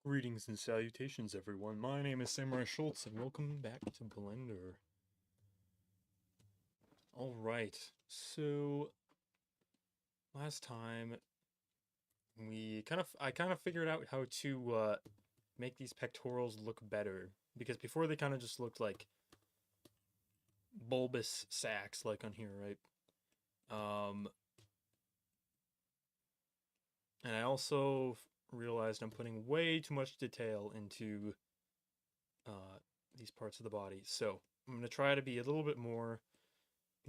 Greetings and salutations, everyone. My name is Samurai Schultz, and welcome back to Blender. Alright, so last time I kind of figured out how to make these pectorals look better, because before they kind of just looked like bulbous sacs like on here, right? And I also realized I'm putting way too much detail into these parts of the body, so I'm going to try to be a little bit more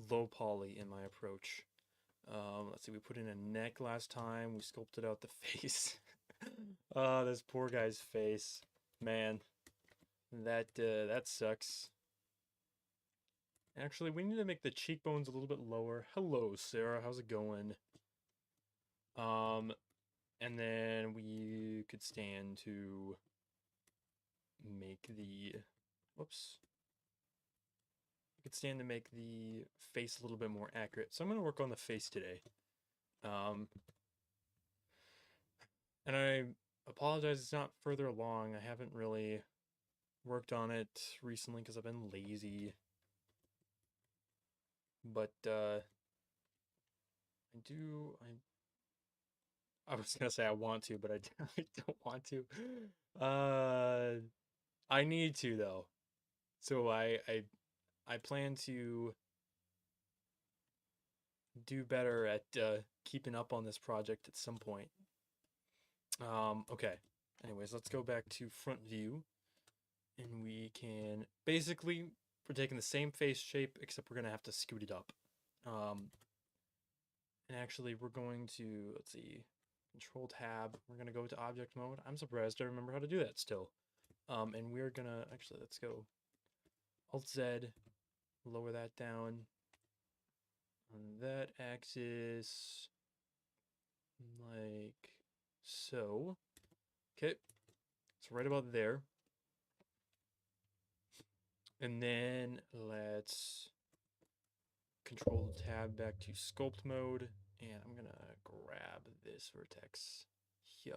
low poly in my approach. Let's see, we put in a neck last time. We sculpted out the face. This poor guy's face. Man, that sucks. Actually, we need to make the cheekbones a little bit lower. Hello, Sarah. How's it going? And then we could stand to make the... Whoops. We could stand to make the face a little bit more accurate. So I'm going to work on the face today. And I apologize it's not further along. I haven't really worked on it recently because I've been lazy. But I was gonna say I want to, but I don't want to. I need to though. So I plan to do better at keeping up on this project at some point. Okay. Anyways, let's go back to front view. And we can, basically, we're taking the same face shape, except we're going to have to scoot it up. And actually, we're going to, let's see, Control Tab. We're going to go to Object Mode. I'm surprised I remember how to do that still. And we're going to, actually, let's go Alt Z, lower that down. On that axis, like so. Okay, so right about there. And then let's Control Tab back to Sculpt mode. And I'm going to grab this vertex here.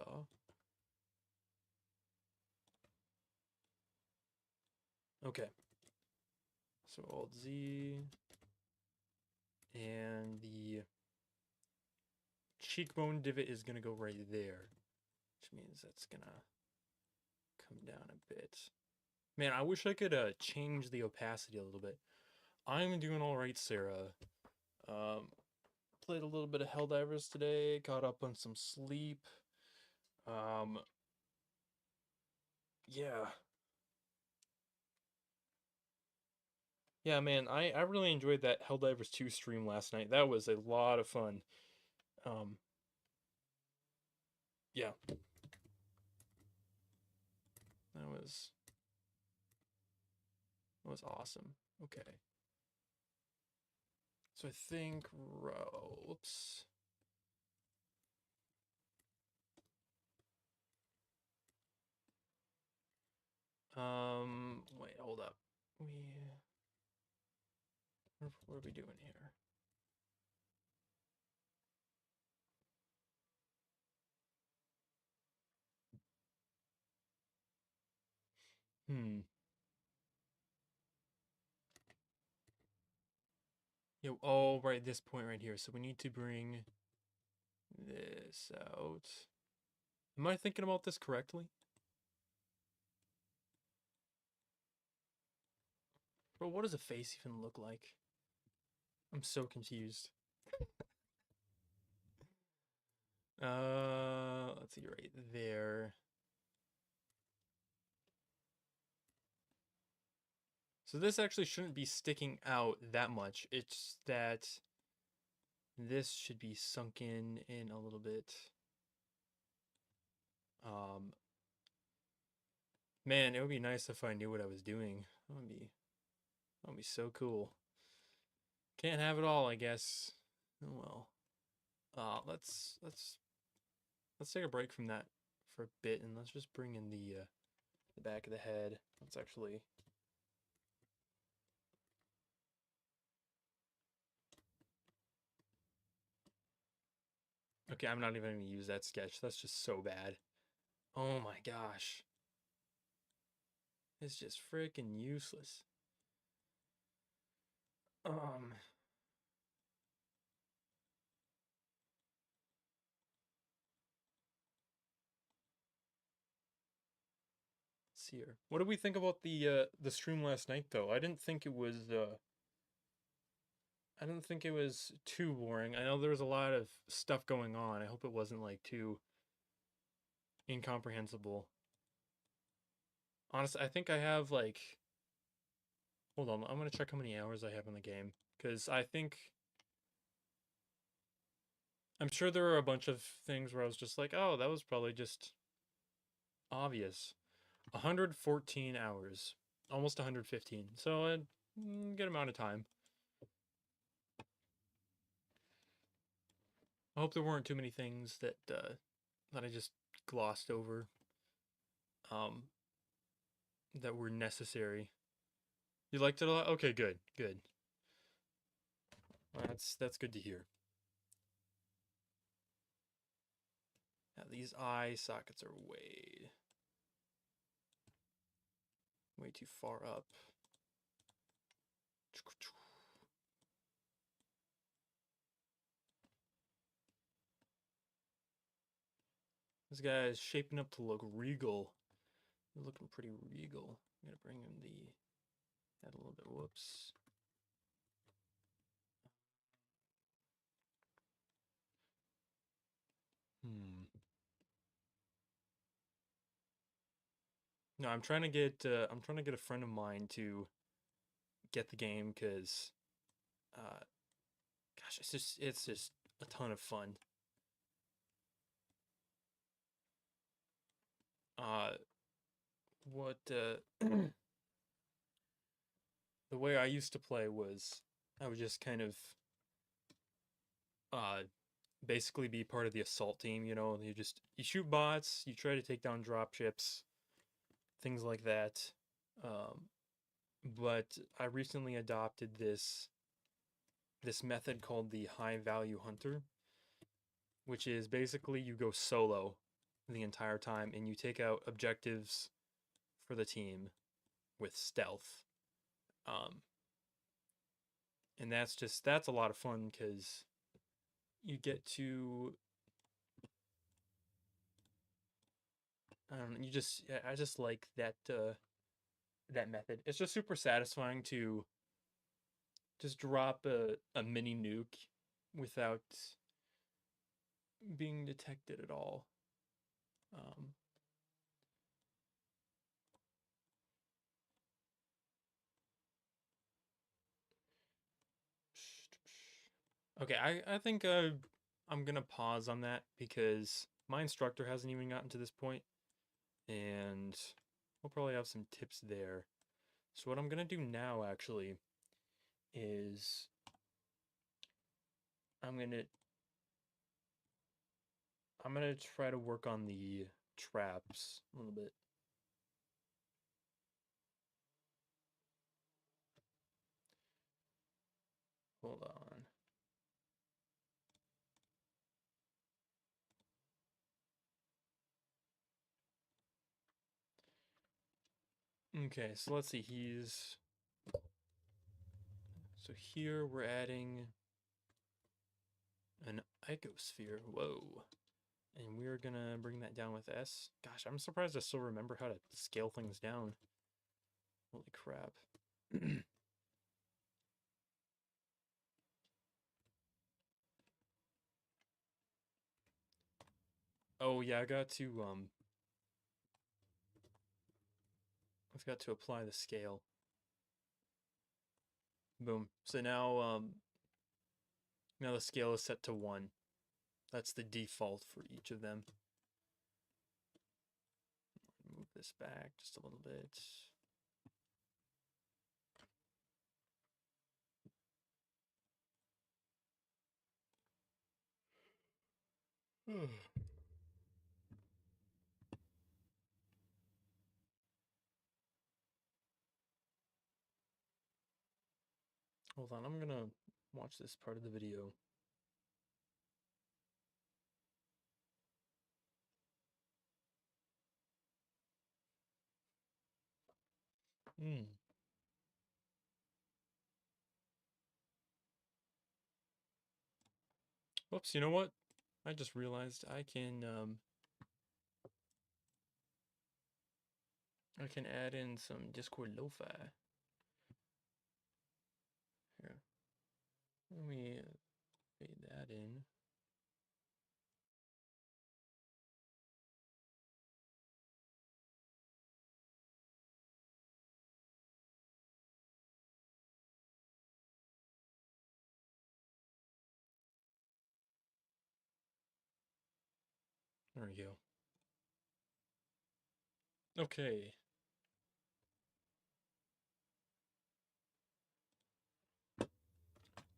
Okay. So Alt Z. And the cheekbone divot is going to go right there. Which means that's going to come down a bit. Man, I wish I could change the opacity a little bit. I'm doing all right, Sarah. Played a little bit of Helldivers today. Caught up on some sleep. Yeah. Yeah, man, I really enjoyed that Helldivers 2 stream last night. That was a lot of fun. Yeah. That was awesome. Okay. So I think oops. Wait, hold up. What are we doing here? Yo, oh, right, this point right here. So we need to bring this out. Am I thinking about this correctly? Bro, what does a face even look like? I'm so confused. Let's see, right there. So this actually shouldn't be sticking out that much. It's that this should be sunken in a little bit. Man, it would be nice if I knew what I was doing. That would be so cool. Can't have it all, I guess. Oh well. Let's take a break from that for a bit, and let's just bring in the back of the head. Let's actually. Okay, I'm not even going to use that sketch. That's just so bad. Oh my gosh. It's just freaking useless. Um, let's see here. What did we think about the stream last night though? I didn't think it was too boring. I know there was a lot of stuff going on. I hope it wasn't like too incomprehensible. Honestly, I think I have like, hold on, I'm gonna check how many hours I have in the game because I'm sure there are a bunch of things where I was just like, oh, that was probably just obvious. 114 hours, almost 115. So a good amount of time. I hope there weren't too many things that I just glossed over um, that were necessary. You liked it a lot? Okay, good, good. Well, that's good to hear. Now, these eye sockets are way too far up. This guy is shaping up to look regal. He's looking pretty regal. I'm gonna bring him that a little bit. Whoops. No, I'm trying to get a friend of mine to get the game because gosh, it's just a ton of fun. Uh what the way I used to play was I would just kind of uh basically be part of the assault team, you know, you shoot bots, you try to take down drop ships, things like that. Um but I recently adopted this method called the high value hunter, which is basically you go solo the entire time and you take out objectives for the team with stealth. Um, and that's a lot of fun because you get to I don't know, I just like that method. It's just super satisfying to just drop a mini nuke without being detected at all. Um, okay, I think I'm gonna pause on that because my instructor hasn't even gotten to this point, and we'll probably have some tips there. So what I'm gonna do now actually is I'm gonna I'm gonna try to work on the traps a little bit. Hold on. Okay, so let's see. So here we're adding an icosphere. Whoa. And we're gonna bring that down with S. Gosh, I'm surprised I still remember how to scale things down. Holy crap. Oh yeah, I've got to apply the scale. Boom. So now the scale is set to 1. That's the default for each of them. Move this back just a little bit. Hold on, I'm gonna watch this part of the video. Hmm. Whoops, you know what? I just realized I can add in some Discord lo-fi. Here. Let me fade that in. There we go. Okay.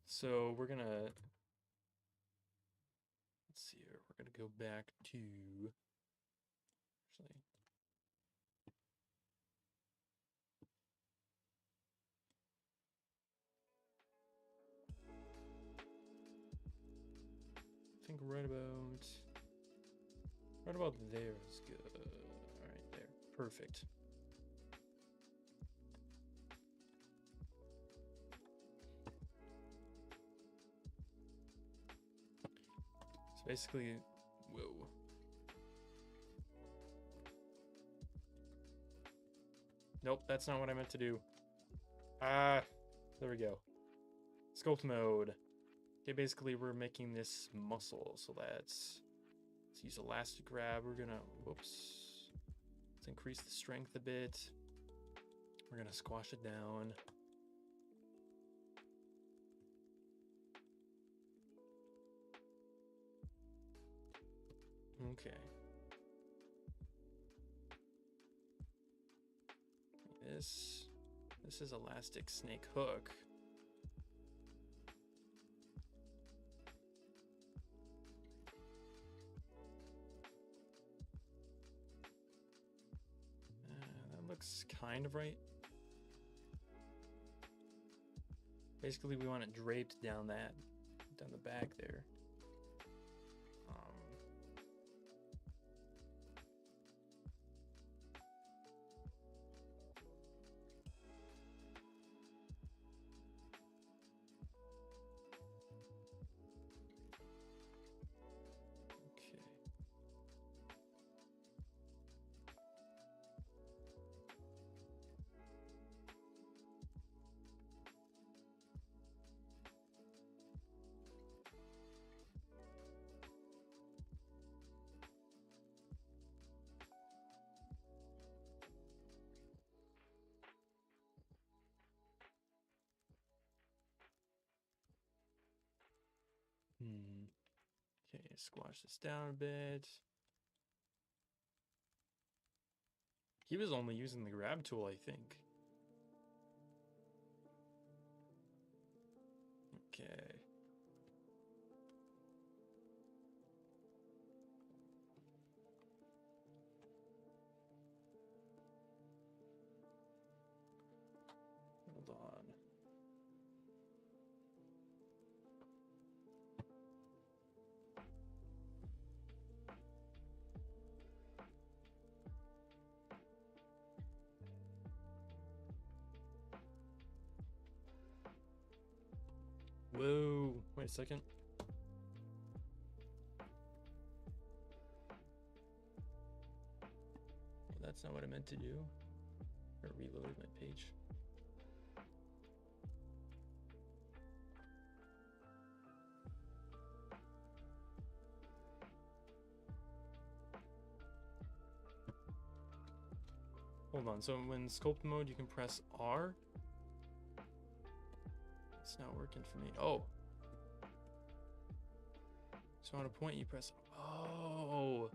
So we're gonna, let's see here, we're gonna go back to, actually, I think right about there is good. All right, there, perfect. So basically, whoa. Nope, that's not what I meant to do. Ah, there we go. Sculpt mode. Okay, basically we're making this muscle, so let's use elastic grab. We're gonna, whoops. Let's increase the strength a bit. We're gonna squash it down. Okay. This is elastic snake hook. That looks kind of right. Basically, we want it draped down the back there. Okay, squash this down a bit. He was only using the grab tool, I think. Okay. Hold on. Whoa, wait a second. Well, that's not what I meant to do. I reloaded my page. Hold on, so when sculpt mode, you can press R. It's not working for me. Oh. So on a point, you press, oh.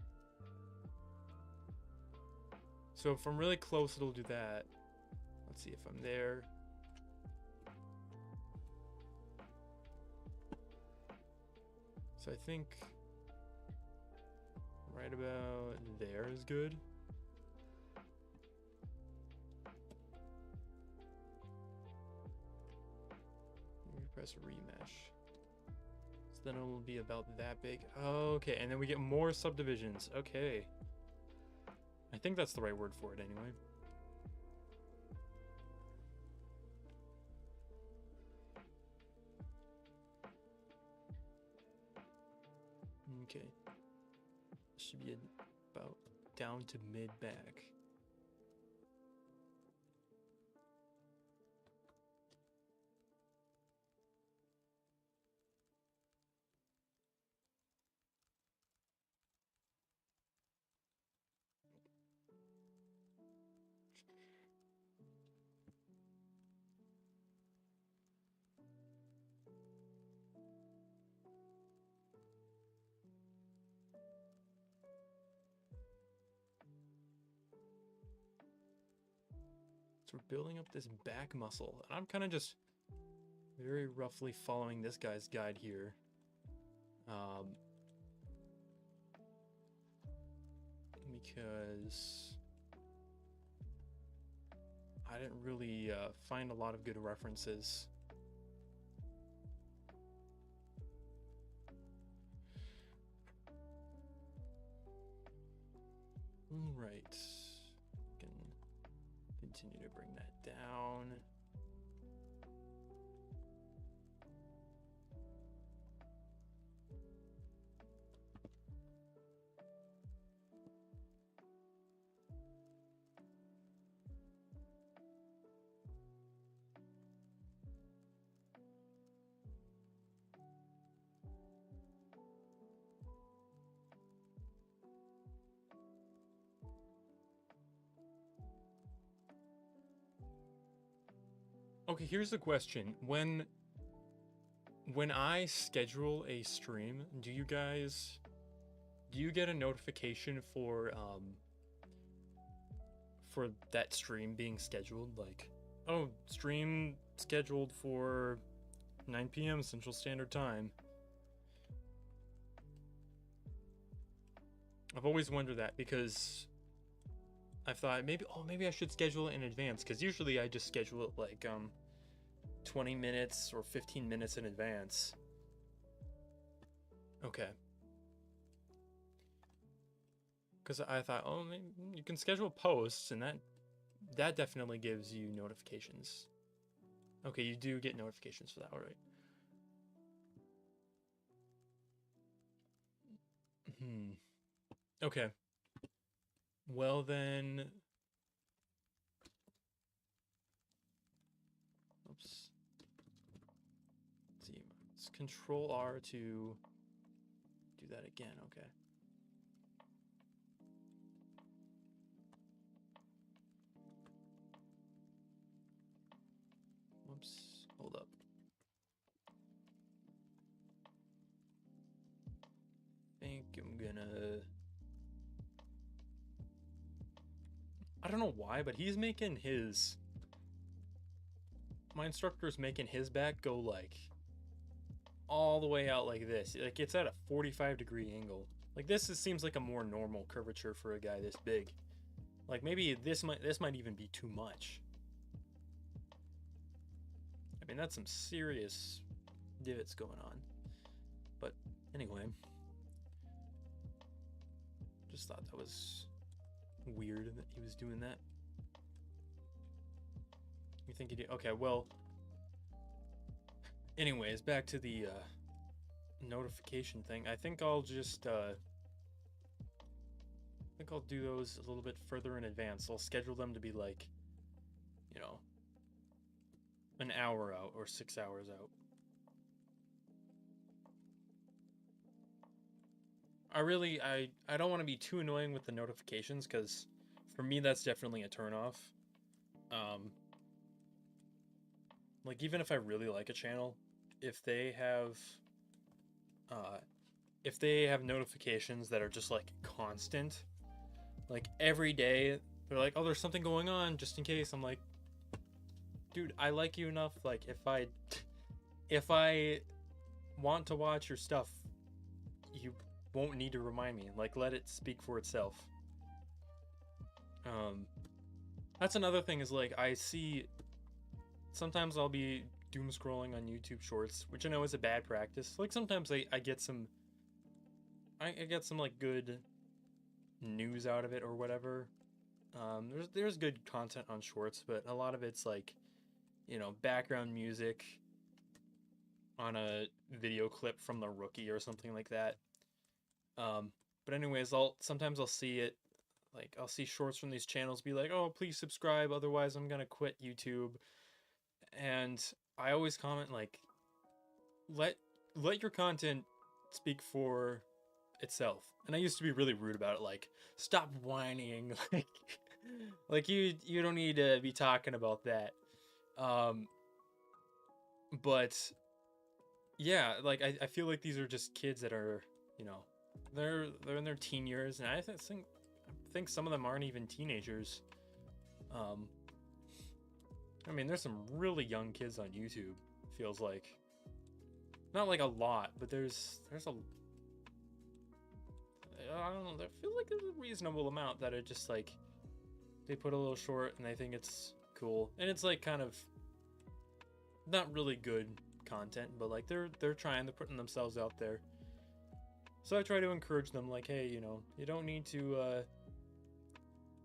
So if I'm really close, it'll do that. Let's see if I'm there. So I think right about there is good. Press remesh. So then it will be about that big. Okay, and then we get more subdivisions. Okay. I think that's the right word for it anyway. should be about down to mid back. We're building up this back muscle, and I'm kind of just very roughly following this guy's guide here. Because I didn't really find a lot of good references. Right. Can continue to bring that down. Okay, here's the question. When I schedule a stream, do you get a notification for that stream being scheduled? Like, oh, stream scheduled for 9 p.m. Central Standard Time. I've always wondered that because I thought maybe I should schedule it in advance, because usually I just schedule it like 20 minutes or 15 minutes in advance. Okay. Because I thought, oh, maybe you can schedule posts, and that definitely gives you notifications. Okay, you do get notifications for that, all right. Okay. Well then, oops. Let's see, it's Control R to do that again. Okay. Whoops. Hold up. I think I'm gonna. I don't know why, but he's making his. My instructor's making his back go like all the way out like this. Like it's at a 45-degree angle. Like this seems like a more normal curvature for a guy this big. Like maybe this might even be too much. I mean, that's some serious divots going on. But anyway, just thought that was weird that he was doing that. You think he did? Okay, well, anyways, back to the notification thing. I think I'll just I'll do those a little bit further in advance. I'll schedule them to be like, you know, an hour out or 6 hours out. I don't want to be too annoying with the notifications, because for me that's definitely a turnoff. Like even if I really like a channel, if they have notifications that are just like constant, like every day they're like, oh, there's something going on, just in case. I'm like, dude, I like you enough. Like if I want to watch your stuff, you won't need to remind me. Like, let it speak for itself. That's another thing, is like I see sometimes I'll be doom scrolling on YouTube Shorts, which I know is a bad practice. Like sometimes I get some like good news out of it or whatever. There's good content on Shorts, but a lot of it's like, you know, background music on a video clip from The Rookie or something like that. But anyways, sometimes I'll see it, like I'll see shorts from these channels be like, oh, please subscribe, otherwise I'm gonna quit YouTube. And I always comment like, let your content speak for itself. And I used to be really rude about it, like, stop whining, like you don't need to be talking about that. But yeah, like I feel like these are just kids that are, you know, they're in their teen years, and I think some of them aren't even teenagers. I mean, there's some really young kids on YouTube. Feels like, not like a lot, but there's a, I don't know. I feel like there's a reasonable amount that are just like, they put a little short and they think it's cool, and it's like kind of not really good content, but like they're trying, they're putting themselves out there. So I try to encourage them, like, hey, you know, you don't need to,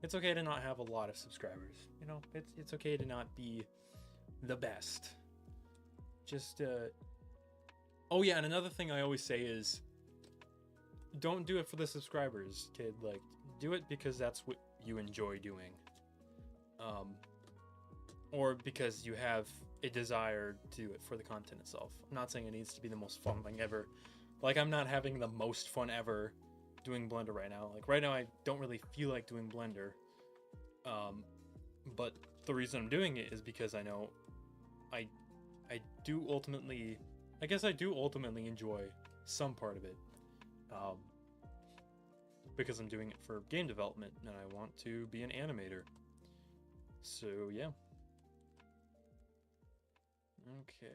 it's okay to not have a lot of subscribers, you know, it's okay to not be the best. Just, oh yeah, and another thing I always say is, don't do it for the subscribers, kid, like, do it because that's what you enjoy doing. Or because you have a desire to do it for the content itself. I'm not saying it needs to be the most fun thing ever. Like, I'm not having the most fun ever doing Blender right now. Like, right now I don't really feel like doing Blender. But the reason I'm doing it is because I know I do ultimately, I guess I do ultimately enjoy some part of it. Because I'm doing it for game development and I want to be an animator. So yeah. Okay.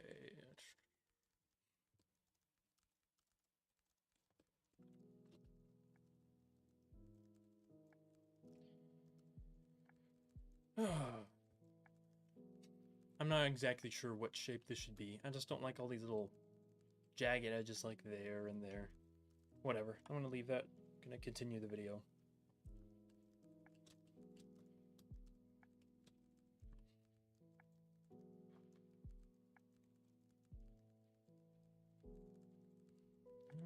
I'm not exactly sure what shape this should be. I just don't like all these little jagged edges like there and there. Whatever. I'm gonna leave that. I'm gonna continue the video.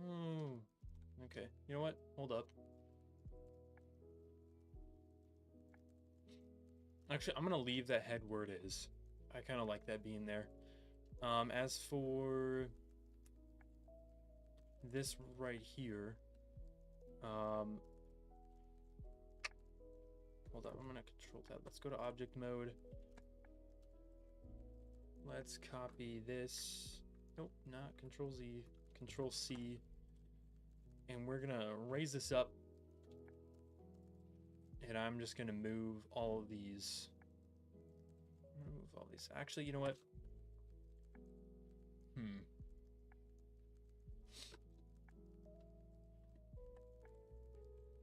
Oh, okay. You know what? Hold up. Actually, I'm gonna leave that head where it is. I kind of like that being there. As for this right here, hold up. I'm gonna control tab. Let's go to object mode. Let's copy this. Nope, not control Z, control C. And we're gonna raise this up. And I'm just gonna move all of these. Move all these. Actually, you know what?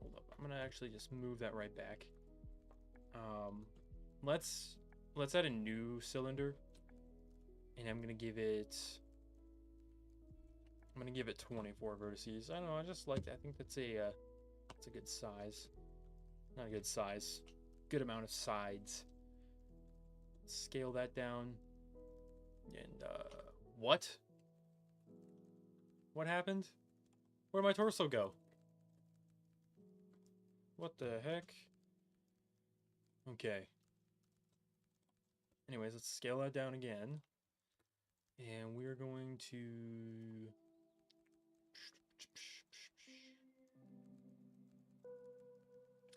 Hold up. I'm gonna actually just move that right back. Let's add a new cylinder, and I'm gonna give it 24 vertices. I don't know. I just like that. I think that's a good size. Not a good size. Good amount of sides. Scale that down. And what? What happened? Where'd my torso go? What the heck? Okay. Anyways, let's scale that down again. And we're going to...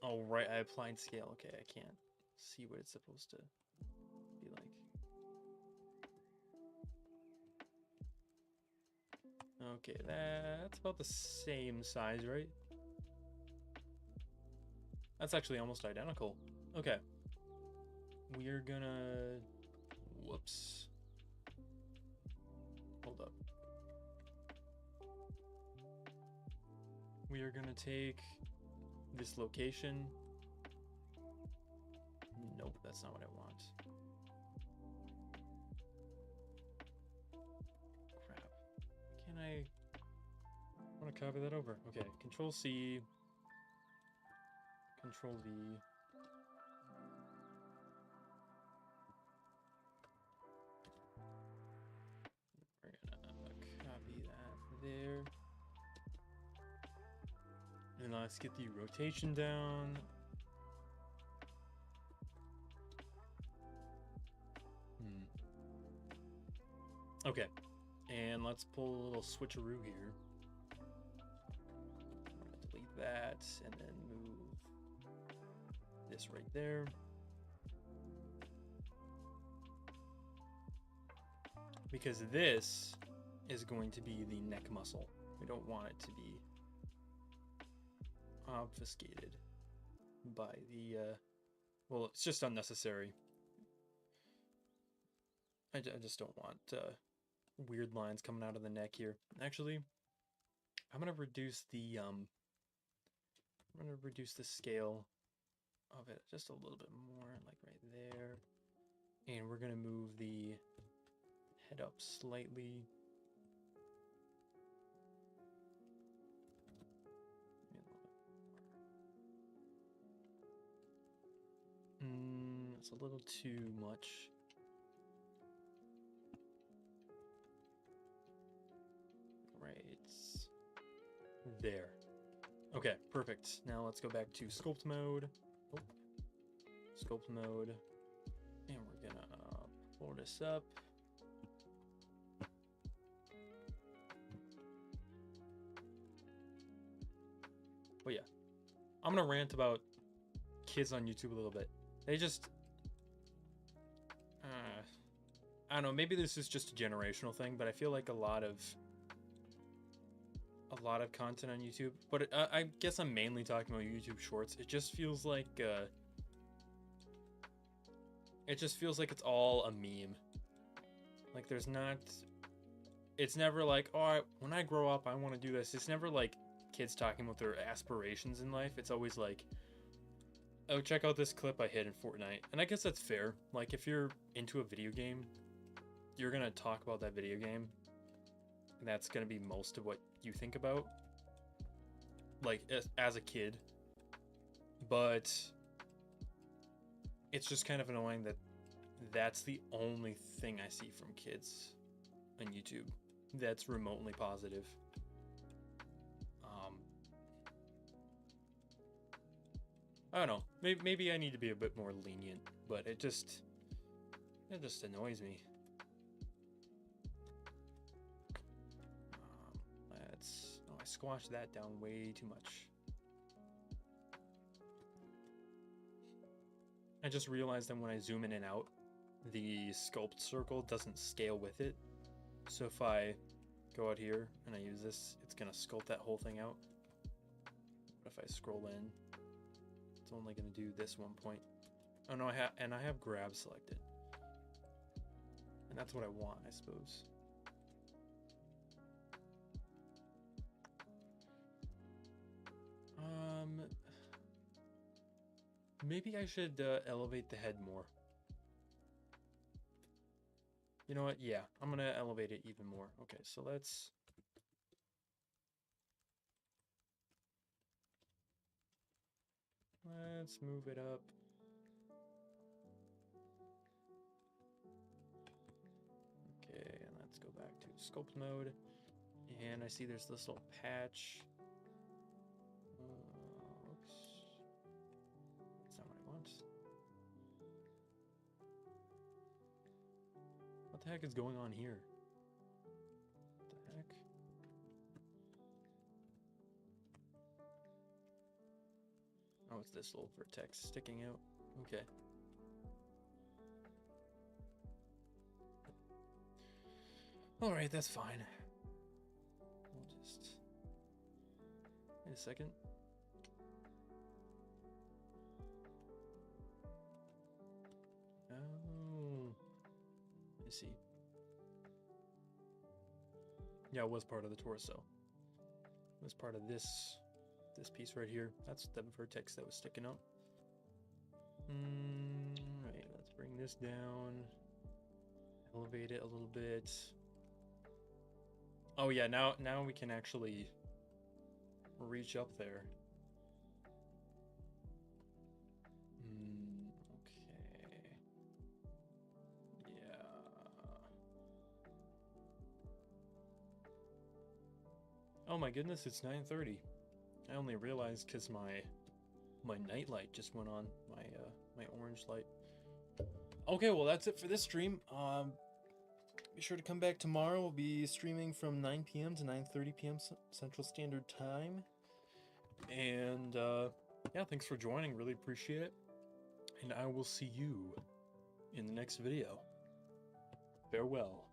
Oh, right, I applied scale. Okay, I can't see what it's supposed to be like. Okay, that's about the same size, right? That's actually almost identical. Okay. We're gonna... Whoops. Hold up. We are gonna take this location. Nope, that's not what I want. Crap. Can I want to copy that over? Okay, Control C, Control V. We're gonna copy that there. And let's get the rotation down. Okay, and let's pull a little switcheroo here. Delete that, and then move this right there. Because this is going to be the neck muscle. We don't want it to be obfuscated by the, well, it's just unnecessary. I just don't want weird lines coming out of the neck here. Actually, I'm gonna reduce the scale of it just a little bit more, like right there. And we're gonna move the head up slightly. It's a little too much. There. Okay, perfect. Now let's go back to sculpt mode. Oh. Sculpt mode. And we're gonna pull this up. But yeah, I'm gonna rant about kids on YouTube a little bit. They just, I don't know, maybe this is just a generational thing, but I feel like a lot of content on YouTube, but I guess I'm mainly talking about YouTube Shorts. It just feels like it's all a meme. Like there's not, it's never like, oh, when I grow up I want to do this. It's never like kids talking about their aspirations in life. It's always like, oh, check out this clip I hit in Fortnite. And I guess that's fair. Like if you're into a video game, you're gonna talk about that video game. And that's gonna be most of what you think about, like as a kid. But it's just kind of annoying that that's the only thing I see from kids on YouTube that's remotely positive. I don't know. Maybe I need to be a bit more lenient, but it just annoys me. I squashed that down way too much. I just realized that when I zoom in and out, the sculpt circle doesn't scale with it. So if I go out here and I use this, it's gonna sculpt that whole thing out. But if I scroll in, it's only gonna do this one point. Oh no, I have grab selected. And that's what I want, I suppose. Maybe I should elevate the head more. You know what? Yeah, I'm gonna elevate it even more. Okay, so let's move it up. Okay, and let's go back to sculpt mode. And I see there's this little patch. Oops. That's not what I want. What the heck is going on here? What the heck? Oh, it's this little vertex sticking out. Okay. Alright, that's fine. We'll just... Wait a second. Oh. I see. Yeah, it was part of the torso. It was part of this piece right here. That's the vertex that was sticking out. Right, let's bring this down. Elevate it a little bit. Oh yeah, now we can actually reach up there. Okay. Yeah. Oh my goodness, it's 9:30. I only realized because my night light just went on, my orange light. Okay, well that's it for this stream. Be sure to come back tomorrow. We'll be streaming from 9 p.m. to 9:30 p.m. Central Standard Time. And yeah, thanks for joining. Really appreciate it. And I will see you in the next video. Farewell.